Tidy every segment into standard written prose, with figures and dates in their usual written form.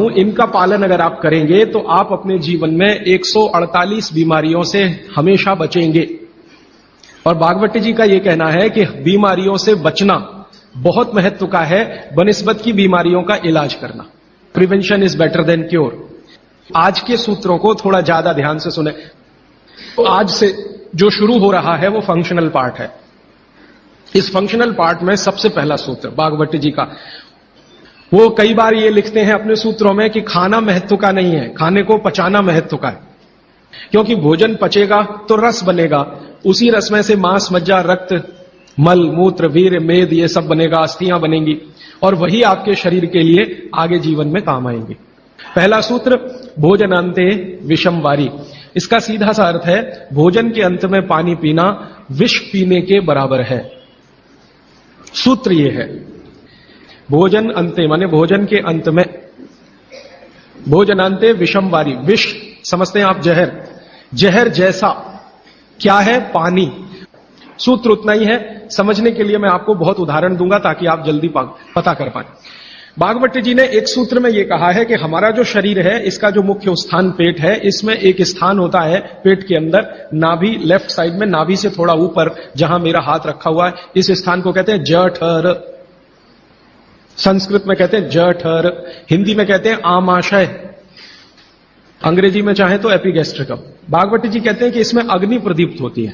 हूं, इनका पालन अगर आप करेंगे तो आप अपने जीवन में 148 बीमारियों से हमेशा बचेंगे। और भागवत जी का यह कहना है कि बीमारियों से बचना बहुत महत्व का है बनिस्बत की बीमारियों का इलाज करना। Prevention is better than cure. आज के सूत्रों को थोड़ा ज्यादा ध्यान से सुने। तो आज से जो शुरू हो रहा है वो फंक्शनल पार्ट है। इस फंक्शनल पार्ट में सबसे पहला सूत्र भागवत जी का, वो कई बार ये लिखते हैं अपने सूत्रों में कि खाना महत्व का नहीं है, खाने को पचाना महत्व का है। क्योंकि भोजन पचेगा तो रस बनेगा, उसी रस में से मांस, मज्जा, रक्त, मल, मूत्र, वीर्य, मेद ये सब बनेगा, अस्थियां बनेंगी और वही आपके शरीर के लिए आगे जीवन में काम आएंगे। पहला सूत्र भोजनांते विषम वारी। इसका सीधा सा अर्थ है भोजन के अंत में पानी पीना विष पीने के बराबर है। सूत्र यह है भोजन अंते माने भोजन के अंत में, भोजनांते विषम वारी। विष समझते हैं आप जहर, जहर जैसा क्या है? पानी। सूत्र उतना ही है। समझने के लिए मैं आपको बहुत उदाहरण दूंगा ताकि आप जल्दी पता कर पाए। भागवत जी ने एक सूत्र में यह कहा है कि हमारा जो शरीर है इसका जो मुख्य स्थान पेट है, इसमें एक स्थान होता है पेट के अंदर, नाभि, लेफ्ट साइड में, नाभि से थोड़ा ऊपर जहां मेरा हाथ रखा हुआ है, इस स्थान को कहते हैं जठर। संस्कृत में कहते हैं जठर, हिंदी में कहते हैं आमाशय, अंग्रेजी में चाहे तो एपिगैस्ट्रिकम। भागवत जी कहते हैं कि इसमें अग्नि प्रदीप्त होती है।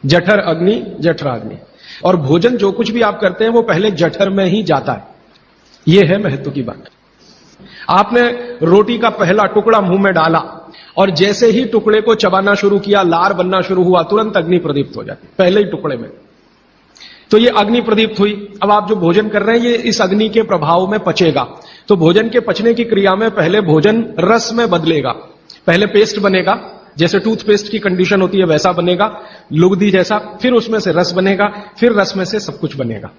जठर अग्नि, जठराग्नि। और भोजन जो कुछ भी आप करते हैं वो पहले जठर में ही जाता है। यह है महत्व की बात। आपने रोटी का पहला टुकड़ा मुंह में डाला और जैसे ही टुकड़े को चबाना शुरू किया, लार बनना शुरू हुआ, तुरंत अग्नि प्रदीप्त हो जाती पहले ही टुकड़े में। तो ये अग्नि प्रदीप्त हुई। अब आप जो भोजन कर रहे हैं ये इस अग्नि के प्रभाव में पचेगा। तो भोजन के पचने की क्रिया में पहले भोजन रस में बदलेगा। पहले पेस्ट बनेगा, जैसे टूथपेस्ट की कंडीशन होती है वैसा बनेगा, लुगदी जैसा, फिर उसमें से रस बनेगा, फिर रस में से सब कुछ बनेगा।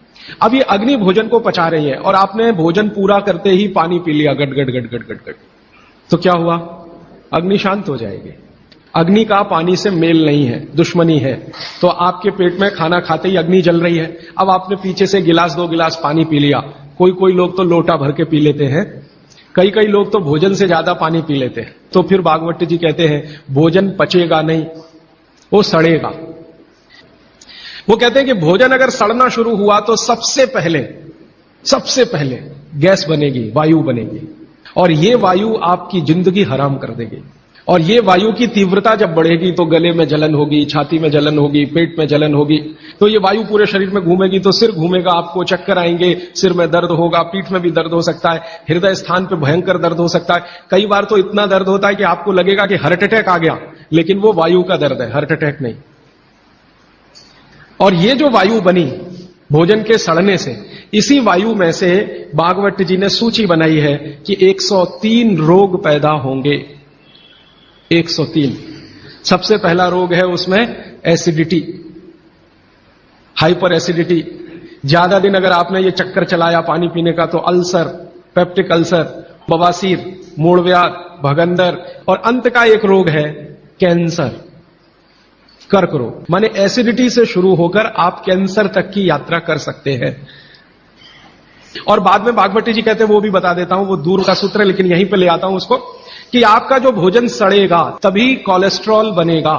अब ये अग्नि भोजन को पचा रही है और आपने भोजन पूरा करते ही पानी पी लिया, गट गट गट गट गट गट, तो क्या हुआ? अग्नि शांत हो जाएगी। अग्नि का पानी से मेल नहीं है, दुश्मनी है। तो आपके पेट में खाना खाते ही अग्नि जल रही है। अब आपने पीछे से गिलास, 2 गिलास पानी पी लिया। कोई लोग तो लोटा भर के पी लेते हैं, कई लोग तो भोजन से ज्यादा पानी पी लेते हैं। तो फिर भागवत जी कहते हैं भोजन पचेगा नहीं, वो सड़ेगा। वो कहते हैं कि भोजन अगर सड़ना शुरू हुआ तो सबसे पहले गैस बनेगी, वायु बनेगी, और ये वायु आपकी जिंदगी हराम कर देगी। और ये वायु की तीव्रता जब बढ़ेगी तो गले में जलन होगी, छाती में जलन होगी, पेट में जलन होगी। तो ये वायु पूरे शरीर में घूमेगी तो सिर घूमेगा, आपको चक्कर आएंगे, सिर में दर्द होगा, पीठ में भी दर्द हो सकता है, हृदय स्थान पे भयंकर दर्द हो सकता है। कई बार तो इतना दर्द होता है कि आपको लगेगा कि हार्ट अटैक आ गया, लेकिन वो वायु का दर्द है, हार्ट अटैक नहीं। और ये जो वायु बनी भोजन के सड़ने से, इसी वायु में से भागवत जी ने सूची बनाई है कि 103 रोग पैदा होंगे। 103। सबसे पहला रोग है उसमें एसिडिटी, हाइपर एसिडिटी। ज्यादा दिन अगर आपने ये चक्कर चलाया पानी पीने का तो अल्सर, पेप्टिक अल्सर, बवासीर, मूढ़व्याध, भगंदर, और अंत का एक रोग है कैंसर, कर्क रोग। माने एसिडिटी से शुरू होकर आप कैंसर तक की यात्रा कर सकते हैं। और बाद में भागवत जी कहते हैं, वो भी बता देता हूं, वो दूर का सूत्र है लेकिन यहीं पे ले आता हूं उसको, कि आपका जो भोजन सड़ेगा तभी कोलेस्ट्रॉल बनेगा।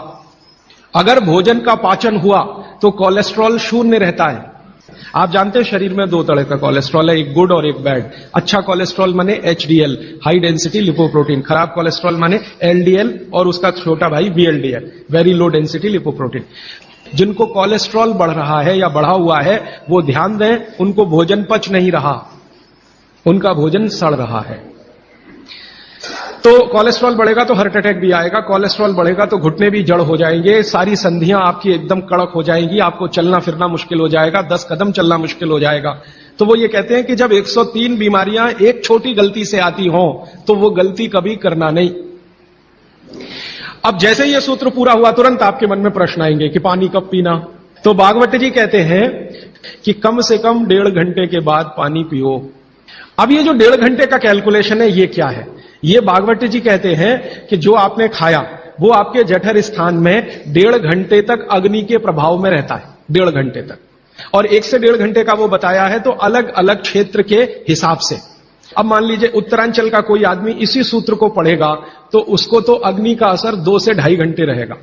अगर भोजन का पाचन हुआ तो कोलेस्ट्रॉल शून्य रहता है। आप जानते हैं शरीर में 2 तरह का कोलेस्ट्रॉल है, एक गुड और एक बैड। अच्छा कोलेस्ट्रॉल माने एचडीएल, हाई डेंसिटी लिपोप्रोटीन। खराब कोलेस्ट्रॉल माने एलडीएल और उसका छोटा भाई VLDL, very low density lipoprotein. जिनको कोलेस्ट्रॉल बढ़ रहा है या बढ़ा हुआ है वो ध्यान दें, उनको भोजन पच नहीं रहा, उनका भोजन सड़ रहा है। तो कोलेस्ट्रॉल बढ़ेगा तो हार्ट अटैक भी आएगा, कोलेस्ट्रॉल बढ़ेगा तो घुटने भी जड़ हो जाएंगे, सारी संधियां आपकी एकदम कड़क हो जाएंगी, आपको चलना फिरना मुश्किल हो जाएगा, 10 कदम चलना मुश्किल हो जाएगा। तो वो ये कहते हैं कि जब 103 बीमारियां एक छोटी गलती से आती हों तो वो गलती कभी करना नहीं। अब जैसे ये सूत्र पूरा हुआ तुरंत आपके मन में प्रश्न आएंगे कि पानी कब पीना। तो भागवत जी कहते हैं कि कम से कम 1.5 घंटे के बाद पानी पियो। अब ये जो 1.5 घंटे का कैलकुलेशन है ये क्या है? ये भागवत जी कहते हैं कि जो आपने खाया वो आपके जठर स्थान में 1.5 घंटे तक अग्नि के प्रभाव में रहता है, 1.5 घंटे तक। और 1 से 1.5 घंटे का वो बताया है तो अलग अलग क्षेत्र के हिसाब से। अब मान लीजिए उत्तरांचल का कोई आदमी इसी सूत्र को पढ़ेगा तो उसको तो अग्नि का असर 2 से 2.5 घंटे रहेगा,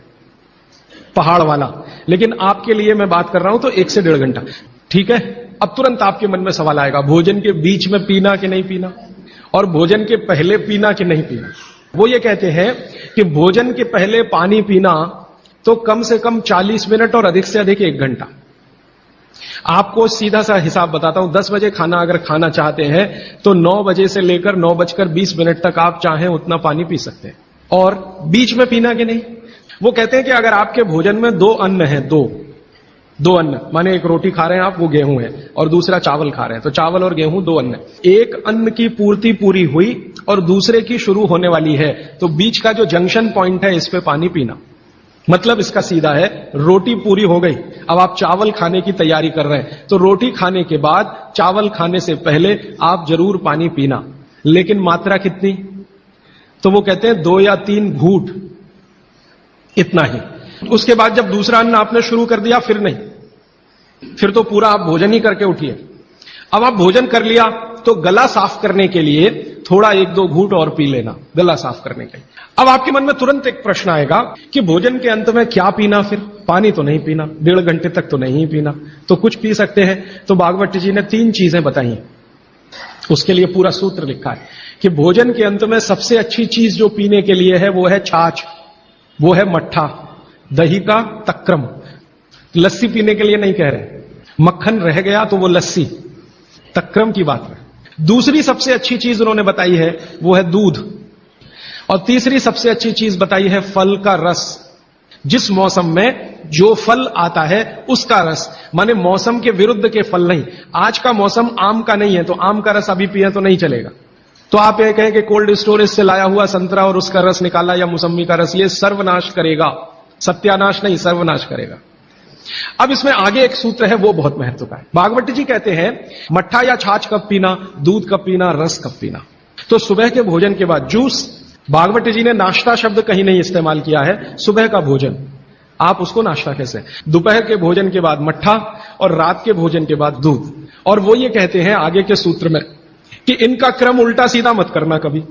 पहाड़ वाला। लेकिन आपके लिए मैं बात कर रहा हूं तो 1 से 1.5 घंटा। ठीक है, अब तुरंत आपके मन में सवाल आएगा, भोजन के बीच में पीना कि नहीं पीना, और भोजन के पहले पीना कि नहीं पीना। वो ये कहते हैं कि भोजन के पहले पानी पीना तो कम से कम 40 मिनट और अधिक से अधिक 1 घंटा। आपको सीधा सा हिसाब बताता हूं, 10 बजे खाना अगर खाना चाहते हैं तो 9 बजे से लेकर 9:20 तक आप चाहें उतना पानी पी सकते हैं। और बीच में पीना कि नहीं, वो कहते हैं कि अगर आपके भोजन में 2 अन्न है, दो अन्न, माने एक रोटी खा रहे हैं आप, वो गेहूं है, और दूसरा चावल खा रहे हैं, तो चावल और गेहूं 2 अन्न। एक अन्न की पूर्ति पूरी हुई और दूसरे की शुरू होने वाली है, तो बीच का जो जंक्शन पॉइंट है इस पे पानी पीना। मतलब इसका सीधा है, रोटी पूरी हो गई, अब आप चावल खाने की तैयारी कर रहे हैं, तो रोटी खाने के बाद चावल खाने से पहले आप जरूर पानी पीना, लेकिन मात्रा कितनी, तो वो कहते हैं 2 या 3 घूंट, इतना ही। उसके बाद जब दूसरा अन्न आपने शुरू कर दिया फिर नहीं, फिर तो पूरा आप भोजन ही करके उठिए। अब आप भोजन कर लिया तो गला साफ करने के लिए थोड़ा 1-2 घूंट और पी लेना, गला साफ करने के लिए। अब आपके मन में तुरंत एक प्रश्न आएगा कि भोजन के अंत में क्या पीना, फिर पानी तो नहीं पीना, 1.5 घंटे तक तो नहीं पीना, तो कुछ पी सकते हैं। तो भागवत जी ने 3 चीजें बताई हैं, उसके लिए पूरा सूत्र लिखा है कि भोजन के अंत में सबसे अच्छी चीज जो पीने के लिए है वो है छाछ, वो है मट्ठा, दही का तक्रम। लस्सी पीने के लिए नहीं कह रहे, मक्खन रह गया तो वो लस्सी, तक्रम की बात है। दूसरी सबसे अच्छी चीज उन्होंने बताई है वो है दूध, और तीसरी सबसे अच्छी चीज बताई है फल का रस। जिस मौसम में जो फल आता है उसका रस, माने मौसम के विरुद्ध के फल नहीं। आज का मौसम आम का नहीं है तो आम का रस अभी पिए तो नहीं चलेगा, तो आप ये कहें कि कोल्ड स्टोरेज से लाया हुआ संतरा और उसका रस निकाला या मौसम्मी का रस, ये सर्वनाश करेगा, सत्यानाश नहीं, सर्वनाश करेगा। अब इसमें आगे एक सूत्र है वो बहुत महत्व का है। भागवत जी कहते हैं मट्ठा या छाछ कब पीना, दूध कब पीना, रस कब पीना। तो सुबह के भोजन के बाद जूस, भागवत जी ने नाश्ता शब्द कहीं नहीं इस्तेमाल किया है, सुबह का भोजन आप उसको नाश्ता कैसे, दोपहर के भोजन के बाद मट्ठा और रात के भोजन के बाद दूध। और वो ये कहते हैं आगे के सूत्र में कि इनका क्रम उल्टा सीधा मत करना कभी,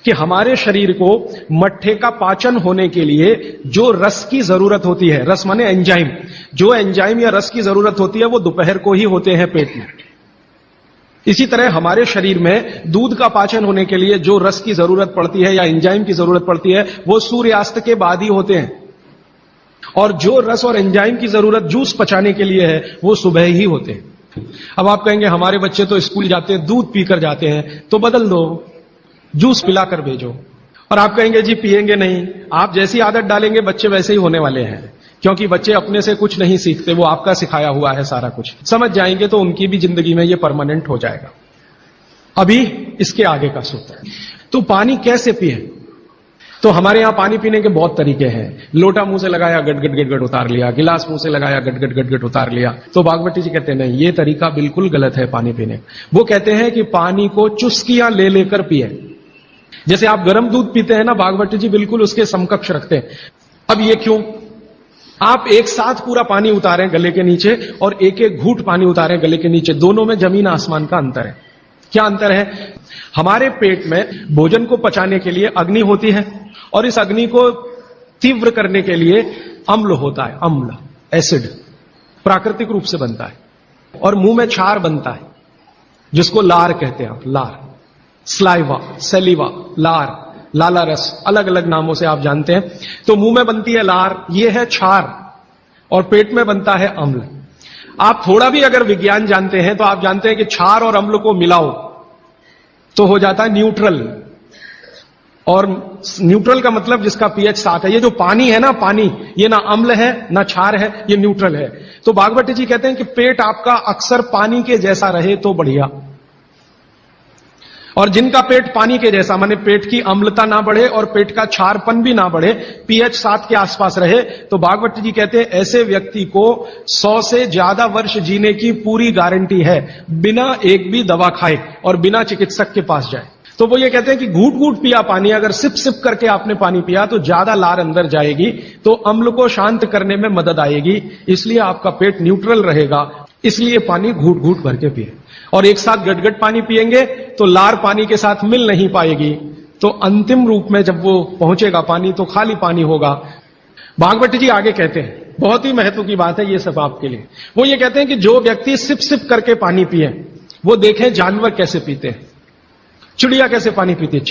कि हमारे शरीर को मट्ठे का पाचन होने के लिए जो रस की जरूरत होती है, रस माने एंजाइम, जो एंजाइम या रस की जरूरत होती है वो दोपहर को ही होते हैं पेट में। इसी तरह हमारे शरीर में दूध का पाचन होने के लिए जो रस की जरूरत पड़ती है या एंजाइम की जरूरत पड़ती है वो सूर्यास्त के बाद ही होते हैं, और जो रस और एंजाइम की जरूरत जूस पचाने के लिए है वो सुबह ही होते हैं। अब आप कहेंगे हमारे बच्चे तो स्कूल जाते हैं दूध पीकर जाते हैं, तो बदल दो, जूस पिलाकर भेजो। और आप कहेंगे जी पिएंगे नहीं, आप जैसी आदत डालेंगे बच्चे वैसे ही होने वाले हैं, क्योंकि बच्चे अपने से कुछ नहीं सीखते, वो आपका सिखाया हुआ है सारा कुछ। समझ जाएंगे तो उनकी भी जिंदगी में ये परमानेंट हो जाएगा। अभी इसके आगे का सूत्र है, तो पानी कैसे पिए। तो हमारे यहां पानी पीने के बहुत तरीके हैं। लोटा मुंह से लगाया, गट गट गट गट उतार लिया, गिलास मुंह से लगाया, गट गट गट गट उतार लिया। तो भागवती जी कहते हैं नहीं, ये तरीका बिल्कुल गलत है पानी पीने। वो कहते हैं कि पानी को चुस्कियां ले लेकर पिए। जैसे आप गर्म दूध पीते हैं ना, भागवती जी बिल्कुल उसके समकक्ष रखते हैं। अब ये क्यों, आप एक साथ पूरा पानी उतारें गले के नीचे और एक एक घूंट पानी उतारें गले के नीचे, दोनों में जमीन आसमान का अंतर है। क्या अंतर है, हमारे पेट में भोजन को पचाने के लिए अग्नि होती है, और इस अग्नि को तीव्र करने के लिए अम्ल होता है, अम्ल, एसिड प्राकृतिक रूप से बनता है, और मुंह में क्षार बनता है जिसको लार कहते हैं आप, लार, स्लाइवा, सेलिवा, लार, लाला रस, अलग अलग नामों से आप जानते हैं। तो मुंह में बनती है लार, ये है क्षार, और पेट में बनता है अम्ल। आप थोड़ा भी अगर विज्ञान जानते हैं तो आप जानते हैं कि क्षार और अम्ल को मिलाओ तो हो जाता है न्यूट्रल, और न्यूट्रल का मतलब जिसका पीएच 7 है। ये जो पानी है ना, पानी ये ना अम्ल है ना क्षार है, ये न्यूट्रल है। तो भागवती जी कहते हैं कि पेट आपका अक्सर पानी के जैसा रहे तो बढ़िया, और जिनका पेट पानी के जैसा, माने पेट की अम्लता ना बढ़े और पेट का क्षारपन भी ना बढ़े, पीएच 7 के आसपास रहे, तो भागवत जी कहते हैं ऐसे व्यक्ति को 100 से ज्यादा वर्ष जीने की पूरी गारंटी है, बिना एक भी दवा खाए और बिना चिकित्सक के पास जाए। तो वो ये कहते हैं कि घूट घूट पिया पानी, अगर सिप सिप करके आपने पानी पिया तो ज्यादा लार अंदर जाएगी, तो अम्ल को शांत करने में मदद आएगी, इसलिए आपका पेट न्यूट्रल रहेगा, इसलिए पानी घूट घूट भर के पिए। और एक साथ गटगट पानी पिएंगे तो लार पानी के साथ मिल नहीं पाएगी, तो अंतिम रूप में जब वो पहुंचेगा पानी तो खाली पानी होगा। भागवत जी आगे कहते हैं, बहुत ही महत्व की बात है ये सब आपके लिए। वो ये कहते हैं कि जो व्यक्ति सिप सिप करके पानी पिए, वो देखें जानवर कैसे पीते हैं। चिड़िया कैसे पानी पीती है?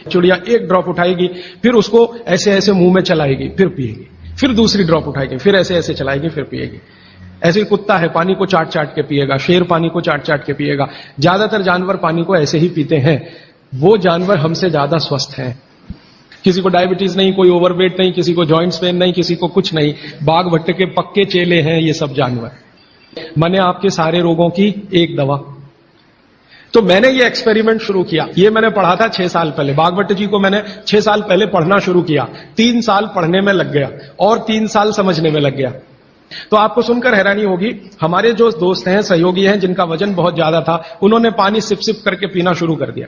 चिड़िया एक ड्रॉप उठाएगी, फिर उसको ऐसे ऐसे मुंह में चलाएगी, फिर पिएगी, फिर दूसरी ड्रॉप उठाएगी, फिर ऐसे ऐसे चलाएगी, फिर पिएगी। ऐसे ही कुत्ता है, पानी को चाट चाट के पिएगा, शेर पानी को चाट चाट के पिएगा। ज्यादातर जानवर पानी को ऐसे ही पीते हैं। वो जानवर हमसे ज्यादा स्वस्थ हैं। किसी को डायबिटीज नहीं, कोई ओवरवेट नहीं, किसी को जॉइंट्स पेन नहीं, किसी को कुछ नहीं। बाघ भट्ट के पक्के चेले हैं ये सब जानवर। मैंने आपके सारे रोगों की एक दवा। तो मैंने ये एक्सपेरिमेंट शुरू किया। ये मैंने पढ़ा था 6 साल पहले। भागवत जी को मैंने 6 साल पहले पढ़ना शुरू किया। 3 साल पढ़ने में लग गया और 3 साल समझने में लग गया। तो आपको सुनकर हैरानी होगी, हमारे जो दोस्त हैं, सहयोगी हैं, जिनका वजन बहुत ज्यादा था, उन्होंने पानी सिप सिप करके पीना शुरू कर दिया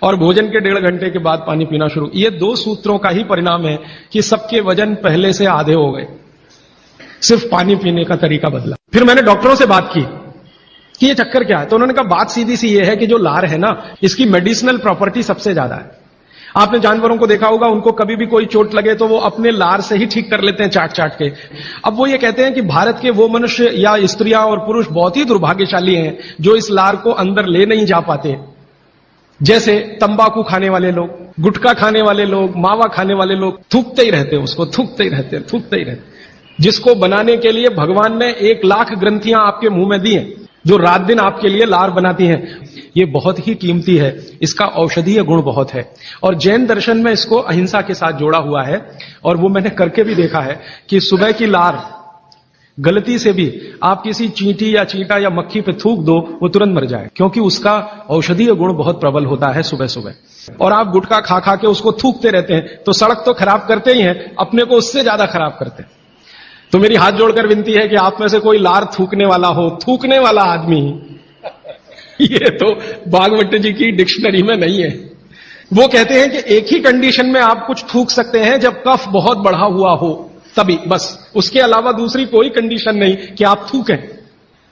और भोजन के 1.5 घंटे के बाद पानी पीना शुरू। ये 2 सूत्रों का ही परिणाम है कि सबके वजन पहले से आधे हो गए, सिर्फ पानी पीने का तरीका बदला। फिर मैंने डॉक्टरों से बात की कि ये चक्कर क्या है, तो उन्होंने कहा बात सीधी सी ये है कि जो लार है ना, इसकी मेडिसिनल प्रॉपर्टी सबसे ज्यादा है। आपने जानवरों को देखा होगा, उनको कभी भी कोई चोट लगे तो वो अपने लार से ही ठीक कर लेते हैं, चाट चाट के। अब वो ये कहते हैं कि भारत के वो मनुष्य या स्त्रियां और पुरुष बहुत ही दुर्भाग्यशाली हैं जो इस लार को अंदर ले नहीं जा पाते। जैसे तंबाकू खाने वाले लोग, गुटखा खाने वाले लोग, मावा खाने वाले लोग, थूकते ही रहते हैं उसको, थूकते ही रहते। जिसको बनाने के लिए भगवान ने 1 लाख ग्रंथियां आपके मुंह में दी हैं, जो रात दिन आपके लिए लार बनाती हैं। ये बहुत ही कीमती है, इसका औषधीय गुण बहुत है। और जैन दर्शन में इसको अहिंसा के साथ जोड़ा हुआ है। और वो मैंने करके भी देखा है कि सुबह की लार गलती से भी आप किसी चींटी या चींटा या मक्खी पे थूक दो, वो तुरंत मर जाए, क्योंकि उसका औषधीय गुण बहुत प्रबल होता है सुबह सुबह। और आप गुटखा खा खा के उसको थूकते रहते हैं तो सड़क तो खराब करते ही हैं, अपने को उससे ज्यादा खराब करते हैं। तो मेरी हाथ जोड़कर विनती है कि आप में से कोई लार थूकने वाला हो, थूकने वाला आदमी, ये तो भागवत जी की डिक्शनरी में नहीं है। वो कहते हैं कि एक ही कंडीशन में आप कुछ थूक सकते हैं, जब कफ बहुत बढ़ा हुआ हो, तभी, बस। उसके अलावा दूसरी कोई कंडीशन नहीं कि आप थूकें।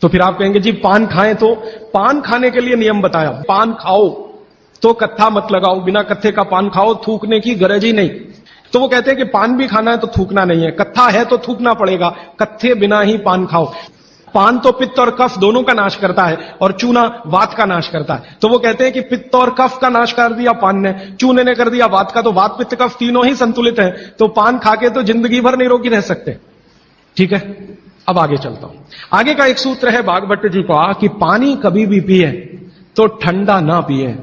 तो फिर आप कहेंगे जी पान खाएं, तो पान खाने के लिए नियम बताया, पान खाओ तो कत्था मत लगाओ, बिना कत्थे का पान खाओ, थूकने की गरज ही नहीं। तो वो कहते हैं कि पान भी खाना है तो थूकना नहीं है, कत्था है तो थूकना पड़ेगा, कत्थे बिना ही पान खाओ। पान तो पित्त और कफ दोनों का नाश करता है और चूना वात का नाश करता है। तो वो कहते हैं कि पित्त और कफ का नाश कर दिया पान ने, चूने ने कर दिया वात का, तो वात पित्त कफ तीनों ही संतुलित हैं, तो पान खाके तो जिंदगी भर निरोगी रह सकते। ठीक है, अब आगे चलता हूं। आगे का एक सूत्र है भागवत जी का कि पानी कभी भी पिए तो ठंडा ना पिए।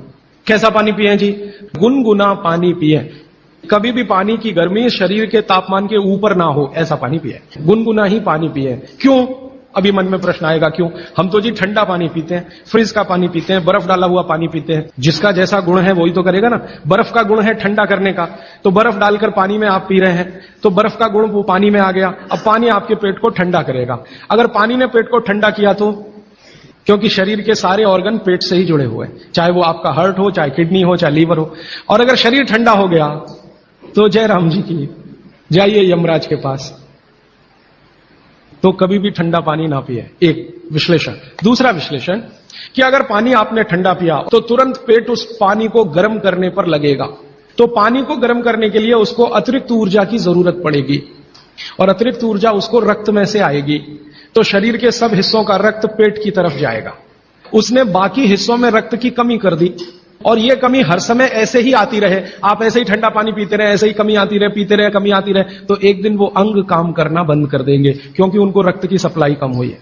कैसा पानी पिए जी? गुनगुना पानी पिए। कभी भी पानी की गर्मी शरीर के तापमान के ऊपर ना हो, ऐसा पानी पिए, गुनगुना ही पानी पिए। क्यों? अभी मन में प्रश्न आएगा क्यों? हम तो जी ठंडा पानी पीते हैं, फ्रिज का पानी पीते हैं, बर्फ डाला हुआ पानी पीते हैं। जिसका जैसा गुण है वही तो करेगा ना। बर्फ का गुण है ठंडा करने का, तो बर्फ डालकर पानी में आप पी रहे हैं, तो बर्फ का गुण वो पानी में आ गया। अब पानी आपके पेट को ठंडा करेगा। अगर पानी ने पेट को ठंडा किया तो, क्योंकि शरीर के सारे ऑर्गन पेट से ही जुड़े हुए हैं, चाहे वो आपका हार्ट हो, चाहे किडनी हो, चाहे लीवर हो। और अगर शरीर ठंडा हो गया तो जय राम जी की, जाइए यमराज के पास। तो कभी भी ठंडा पानी ना पिए, एक विश्लेषण। दूसरा विश्लेषण कि अगर पानी आपने ठंडा पिया तो तुरंत पेट उस पानी को गर्म करने पर लगेगा, तो पानी को गर्म करने के लिए उसको अतिरिक्त ऊर्जा की जरूरत पड़ेगी और अतिरिक्त ऊर्जा उसको रक्त में से आएगी, तो शरीर के सब हिस्सों का रक्त पेट की तरफ जाएगा। उसने बाकी हिस्सों में रक्त की कमी कर दी और ये कमी हर समय ऐसे ही आती रहे, आप ऐसे ही ठंडा पानी पीते रहे, ऐसे ही कमी आती रहे, पीते रहे, कमी आती रहे, तो एक दिन वो अंग काम करना बंद कर देंगे, क्योंकि उनको रक्त की सप्लाई कम हुई है।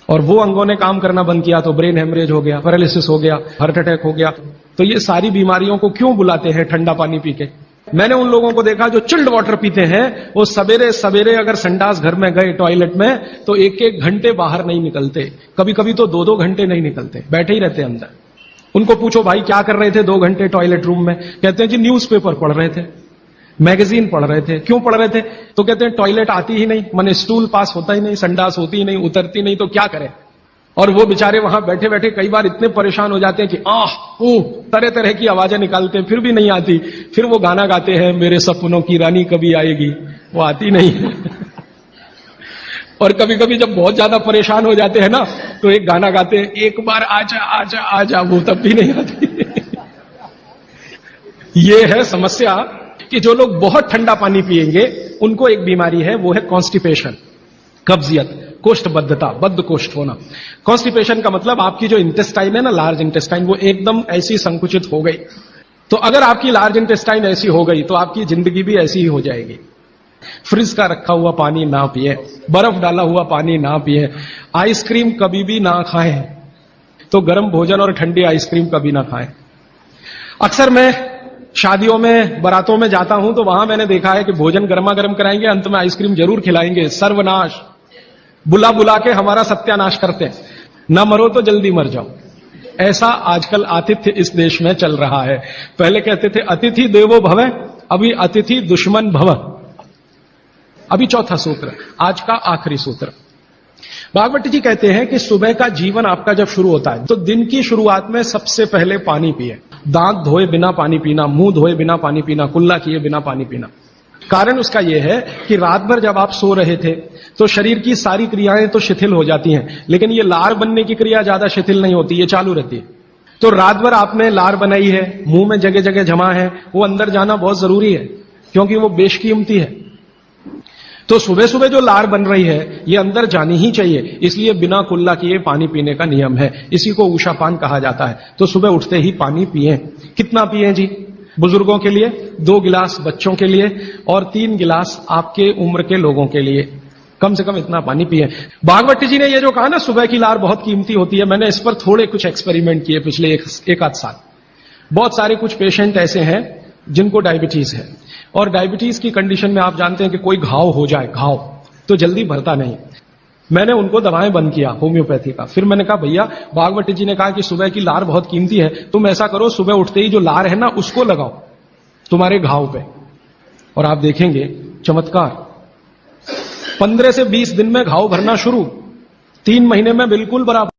और वो अंगों ने काम करना बंद किया तो ब्रेन हेमरेज हो गया, पैरालिसिस हो गया, हार्ट अटैक हो गया। तो ये सारी बीमारियों को क्यों बुलाते हैं ठंडा पानी पी के? मैंने उन लोगों को देखा जो चिल्ड वाटर पीते हैं, वो सवेरे सवेरे अगर संडास घर में गए टॉयलेट में तो 1-1 घंटे बाहर नहीं निकलते, कभी कभी तो 2-2 घंटे नहीं निकलते, बैठे ही रहते अंदर। उनको पूछो भाई क्या कर रहे थे 2 घंटे टॉयलेट रूम में? कहते हैं जी न्यूज़पेपर पढ़ रहे थे, मैगजीन पढ़ रहे थे। क्यों पढ़ रहे थे? तो कहते हैं टॉयलेट आती ही नहीं, माने स्टूल पास होता ही नहीं, संडास होती ही नहीं, उतरती नहीं, तो क्या करें। और वो बेचारे वहां बैठे बैठे कई बार इतने परेशान हो जाते हैं कि तरह तरह की आवाजें निकालते हैं, फिर भी नहीं आती। फिर वो गाना गाते हैं, मेरे सपनों की रानी कभी आएगी, वो आती नहीं है। और कभी कभी जब बहुत ज्यादा परेशान हो जाते हैं ना, तो एक गाना गाते हैं, एक बार आजा आजा आजा, वो तब भी नहीं आती। ये है समस्या कि जो लोग बहुत ठंडा पानी पिएंगे उनको एक बीमारी है, वो है कॉन्स्टिपेशन, कब्जियत, कोष्ठबद्धता, बद्ध कोष्ठ होना। कॉन्स्टिपेशन का मतलब आपकी जो इंटेस्टाइन है ना, लार्ज इंटेस्टाइन, वो एकदम ऐसी संकुचित हो गई। तो अगर आपकी लार्ज इंटेस्टाइन ऐसी हो गई तो आपकी जिंदगी भी ऐसी ही हो जाएगी। फ्रिज का रखा हुआ पानी ना पिए, बर्फ डाला हुआ पानी ना पिए, आइसक्रीम कभी भी ना खाएं, तो गर्म भोजन और ठंडी आइसक्रीम कभी ना खाएं। अक्सर मैं शादियों में, बारातों में जाता हूं तो वहां मैंने देखा है कि भोजन गर्मा गर्म कराएंगे, अंत में आइसक्रीम जरूर खिलाएंगे। सर्वनाश, बुला बुला के हमारा सत्यानाश करते हैं। न मरो तो जल्दी मर जाओ। ऐसा आजकल आतिथ्य इस देश में चल रहा है। पहले कहते थे अतिथि देवो भव, अभी अतिथि दुश्मन भव। अभी चौथा सूत्र, आज का आखिरी सूत्र। भागवत जी कहते हैं कि सुबह का जीवन आपका जब शुरू होता है तो दिन की शुरुआत में सबसे पहले पानी पिए। दांत धोए बिना पानी पीना, मुंह धोए बिना पानी पीना, कुल्ला किए बिना पानी पीना। कारण उसका यह है कि रात भर जब आप सो रहे थे तो शरीर की सारी क्रियाएं तो शिथिल हो जाती हैं, लेकिन ये लार बनने की क्रिया ज्यादा शिथिल नहीं होती, ये चालू रहती है। तो रात भर आपने लार बनाई है, मुंह में जगह जगह जमा है, वो अंदर जाना बहुत जरूरी है क्योंकि वो बेशकीमती है। तो सुबह सुबह जो लार बन रही है ये अंदर जानी ही चाहिए, इसलिए बिना कुल्ला किए पानी पीने का नियम है। इसी को उषापान कहा जाता है। तो सुबह उठते ही पानी पिए। कितना पिए जी? बुजुर्गों के लिए 2 गिलास, बच्चों के लिए, और 3 गिलास आपके उम्र के लोगों के लिए। कम से कम इतना पानी पिए। भागवत जी ने ये जो कहा ना सुबह की लार बहुत कीमती होती है, मैंने इस पर थोड़े कुछ एक्सपेरिमेंट किए पिछले एक आध साल। बहुत सारे कुछ पेशेंट ऐसे हैं जिनको डायबिटीज है, और डायबिटीज की कंडीशन में आप जानते हैं कि कोई घाव हो जाए, घाव तो जल्दी भरता नहीं। मैंने उनको दवाएं बंद किया होम्योपैथी का। फिर मैंने कहा भैया, भागवत जी ने कहा कि सुबह की लार बहुत कीमती है, तुम ऐसा करो सुबह उठते ही जो लार है ना उसको लगाओ तुम्हारे घाव पे, और आप देखेंगे चमत्कार। 15 से 20 दिन में घाव भरना शुरू, 3 महीने में बिल्कुल बराबर।